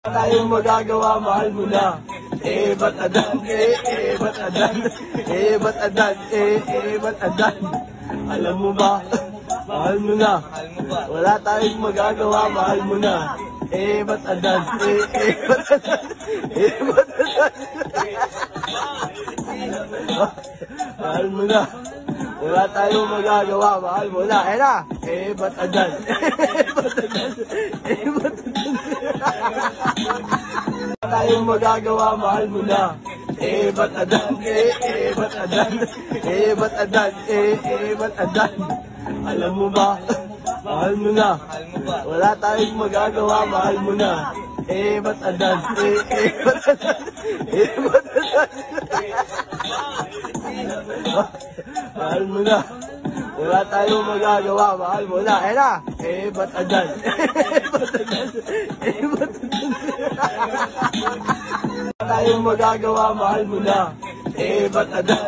Tayong magagawa, mahal mo na. Ba't adan? Ba't adan? Ba't adan? Ba't adan? Alam mo ba, mahal mo na. Wala tayong magagawa, mahal mo na. Ba't adan? Ba't adan? Ba't adan? Mahal mo na. Wala tayong magagawa, mahal mo na. Ayan na. Ba't adan? Ba't adan? Ba't adan? Wala tayong magagawa, mahal mo na. Ba't adan? Ba't adan? Ba't adan? Ba't adan? Alam mo ba, mahal mo na. Wala tayong magagawa, mahal mo na. Ba't adan? Ba't adan? Ba't adan? Mahal mo na. Wala tayong magagawa, mahal mo na. Ayan na. Ba't adan? Ba't adan? Ba't adan? Wala tayong magagawa, mahal mo na. Ba't adan?